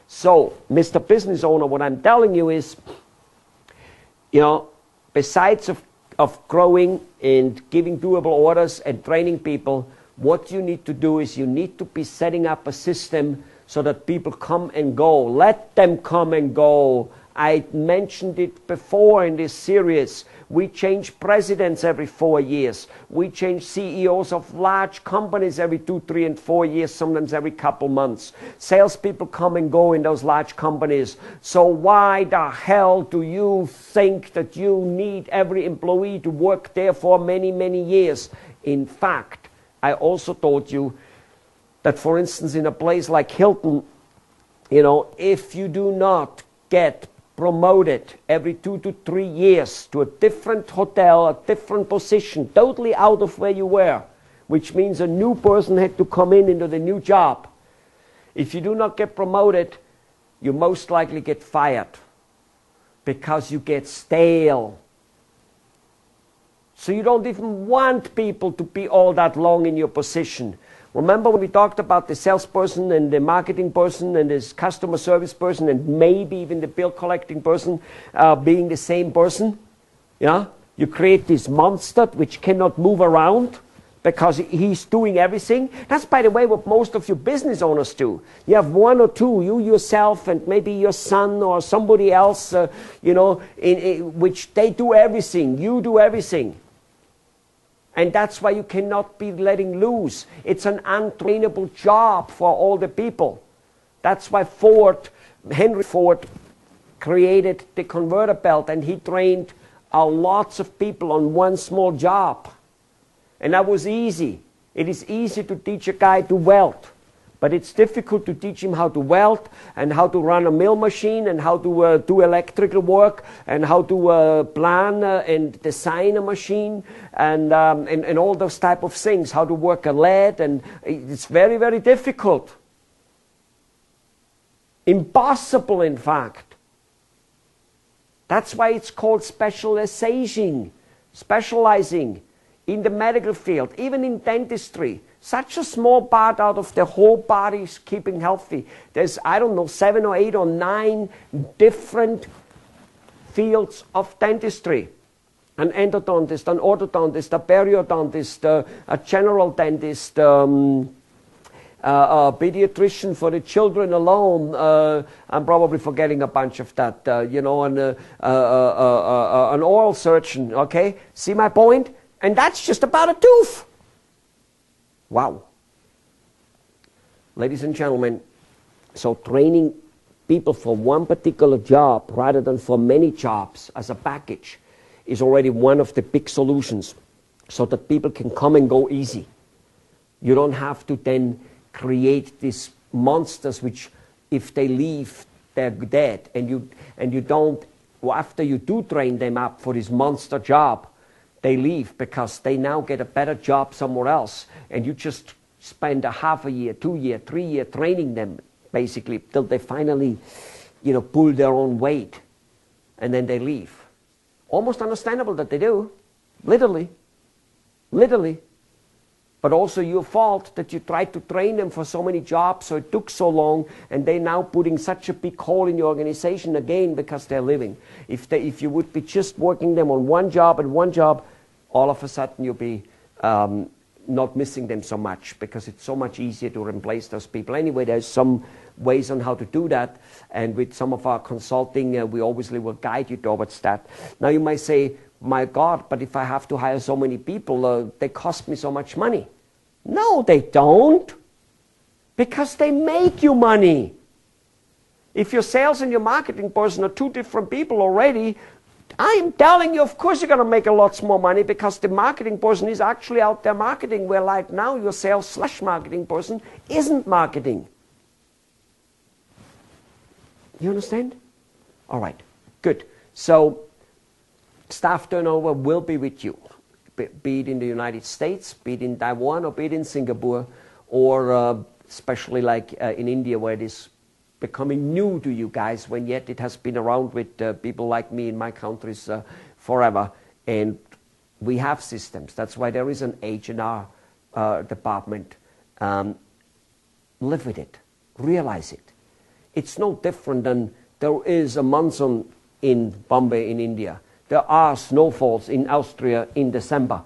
So, Mr. Business Owner, what I'm telling you is, besides of growing and giving doable orders and training people, what you need to do is you need to be setting up a system so that people come and go. Let them come and go. I mentioned it before in this series. We change presidents every 4 years. We change CEOs of large companies every 2, 3, and 4 years, sometimes every couple months. Salespeople come and go in those large companies. So why the hell do you think that you need every employee to work there for many, many years? In fact, I also told you that, for instance, in a place like Hilton, if you do not get promoted every 2 to 3 years to a different hotel, a different position, totally out of where you were, which means a new person had to come into the new job. If you do not get promoted, you most likely get fired because you get stale. So you don't even want people to be all that long in your position. Remember when we talked about the salesperson and the marketing person and this customer service person and maybe even the bill collecting person being the same person? Yeah? You create this monster which cannot move around because he's doing everything. That's, by the way, what most of your business owners do. You have one or two, you yourself and maybe your son or somebody else, which they do everything. You do everything. And that's why you cannot be letting loose. It's an untrainable job for all the people. That's why Henry Ford created the conveyor belt, and he trained lots of people on one small job. And that was easy. It is easy to teach a guy to weld, but it's difficult to teach him how to weld and how to run a mill machine and how to do electrical work and how to plan and design a machine and all those type of things, how to work a lead, and it's very, very difficult. Impossible, in fact. That's why it's called specializing in the medical field, even in dentistry. Such a small part out of the whole body is keeping healthy. There's, 7 or 8 or 9 different fields of dentistry. An endodontist, an orthodontist, a periodontist, a general dentist, a pediatrician for the children alone. I'm probably forgetting a bunch of that. An oral surgeon, okay? See my point? And that's just about a tooth. Wow. Ladies and gentlemen, so training people for one particular job rather than for many jobs as a package is already one of the big solutions so that people can come and go easy. You don't have to then create these monsters which, if they leave, they're dead. And you don't, after you do train them up for this monster job, they leave because they now get a better job somewhere else, and you just spend a half a year, 2 year, 3 year training them basically till they finally, pull their own weight, and then they leave. Almost understandable that they do, literally, but also your fault that you tried to train them for so many jobs, so it took so long, and they're now putting such a big hole in your organization again because they're leaving. If you would be just working them on one job and one job, all of a sudden you'll be not missing them so much because it's so much easier to replace those people. Anyway, there's some ways on how to do that, and with some of our consulting, we obviously will guide you towards that. Now you might say, my God, but if I have to hire so many people, they cost me so much money. No, they don't, because they make you money. If your sales and your marketing person are 2 different people already, I'm telling you, of course you're going to make a lot more money because the marketing person is actually out there marketing, where like now your sales/marketing person isn't marketing. You understand? All right, good. So staff turnover will be with you, be it in the United States, be it in Taiwan, or be it in Singapore, or especially like in India, where it is becoming new to you guys, when yet it has been around with people like me in my countries forever. And we have systems. That's why there is an H&R department. Live with it. Realize it. It's no different than there is a monsoon in Bombay in India. There are snowfalls in Austria in December.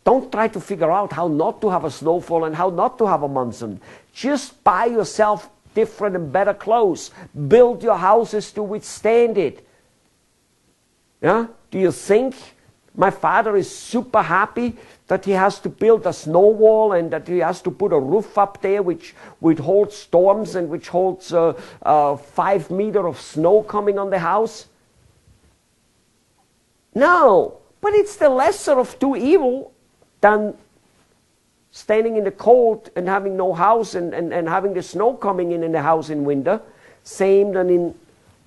Don't try to figure out how not to have a snowfall and how not to have a monsoon. Just buy yourself different and better clothes. Build your houses to withstand it. Yeah? Do you think my father is super happy that he has to build a snow wall and that he has to put a roof up there which holds storms and which holds 5 meters of snow coming on the house? No, but it's the lesser of two evils than standing in the cold and having no house and having the snow coming in the house in winter. Same than in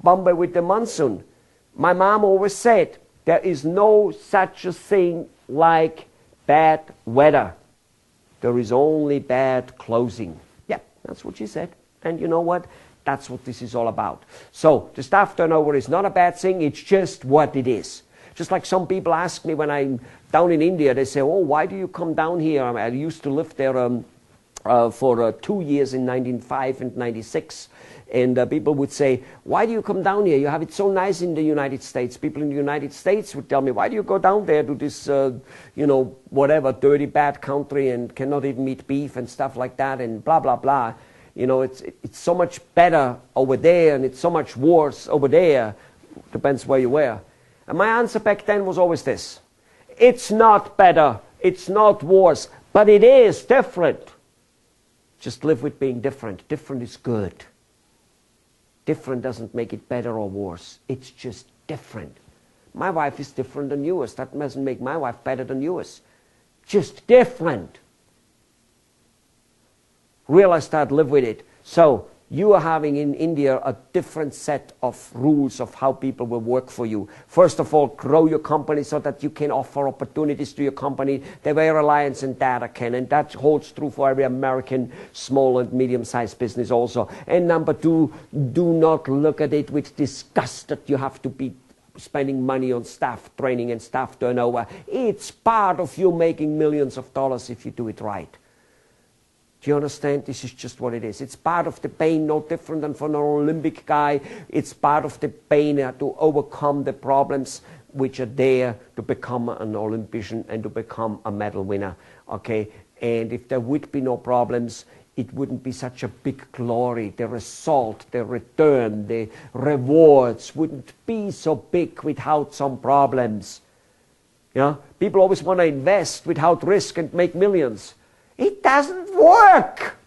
Bombay with the monsoon. My mom always said, there is no such a thing like bad weather. There is only bad clothing. Yeah, that's what she said. And you know what? That's what this is all about. So the staff turnover is not a bad thing. It's just what it is. Just like some people ask me when I'm down in India, they say, oh, why do you come down here? I used to live there for 2 years in 1995 and 96. And people would say, why do you come down here? You have it so nice in the United States. People in the United States would tell me, why do you go down there to this, whatever, dirty, bad country and cannot even eat beef and stuff like that and blah, blah, blah. You know, it's so much better over there and it's so much worse over there. Depends where you were. And my answer back then was always this. It's not better. It's not worse. But it is different. Just live with being different. Different is good. Different doesn't make it better or worse. It's just different. My wife is different than yours. That doesn't make my wife better than yours. Just different. Realize that, live with it. So, you are having in India a different set of rules of how people will work for you. First of all, grow your company so that you can offer opportunities to your company the way Reliance and Data can. And that holds true for every American small and medium-sized business also. And number two, do not look at it with disgust that you have to be spending money on staff training and staff turnover. It's part of you making millions of dollars if you do it right. Do you understand? This is just what it is. It's part of the pain, no different than for an Olympic guy. It's part of the pain to overcome the problems which are there to become an Olympian and to become a medal winner. Okay? And if there would be no problems, it wouldn't be such a big glory. The result, the return, the rewards wouldn't be so big without some problems. Yeah? People always want to invest without risk and make millions. It doesn't work,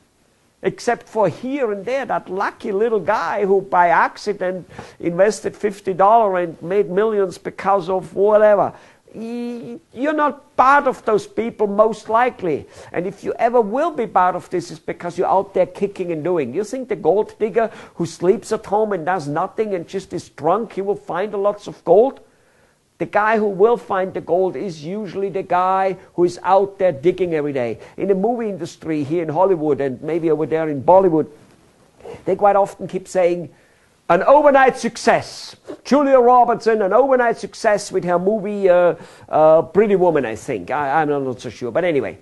except for here and there, that lucky little guy who by accident invested $50 and made millions because of whatever. You're not part of those people most likely. And if you ever will be part of this, it's because you're out there kicking and doing. You think the gold digger who sleeps at home and does nothing and just is drunk, he will find lots of gold? The guy who will find the gold is usually the guy who is out there digging every day. In the movie industry here in Hollywood and maybe over there in Bollywood, they quite often keep saying, an overnight success. Julia Roberts, an overnight success with her movie Pretty Woman, I think. I'm not so sure. But anyway.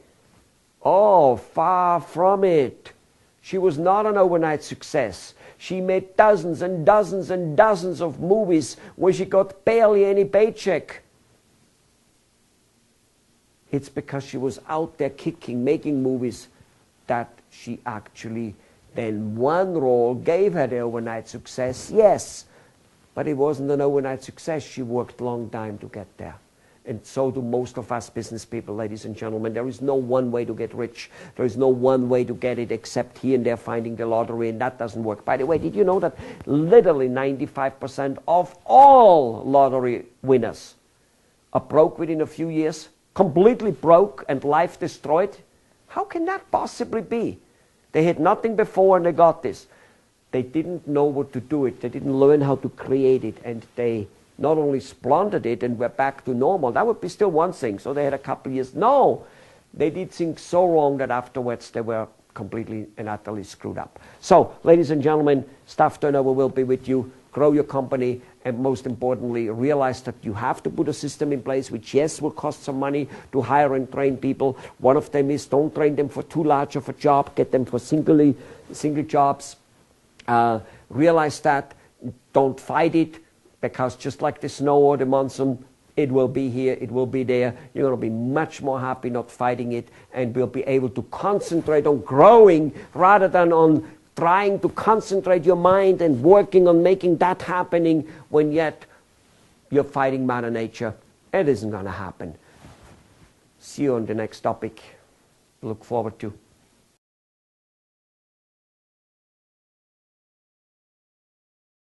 Oh, far from it. She was not an overnight success. She made dozens and dozens and dozens of movies where she got barely any paycheck. It's because she was out there kicking, making movies, that she actually then one role gave her the overnight success, yes. But it wasn't an overnight success. She worked a long time to get there. And so do most of us business people, ladies and gentlemen. There is no one way to get rich. There is no one way to get it except here and there finding the lottery, and that doesn't work. By the way, did you know that literally 95% of all lottery winners are broke within a few years? Completely broke and life destroyed? How can that possibly be? They had nothing before and they got this. They didn't know what to do it. They didn't learn how to create it, and they not only splundered it and were back to normal. That would be still one thing. So they had a couple of years. No, they did things so wrong that afterwards they were completely and utterly screwed up. So, ladies and gentlemen, staff turnover will be with you. Grow your company, and most importantly, realize that you have to put a system in place which, yes, will cost some money to hire and train people. One of them is don't train them for too large of a job. Get them for single jobs. Realize that. Don't fight it, because just like the snow or the monsoon, it will be here, it will be there. You're going to be much more happy not fighting it, and will be able to concentrate on growing rather than on trying to concentrate your mind and working on making that happening when yet you're fighting Mother Nature. It isn't going to happen. See you on the next topic. Look forward to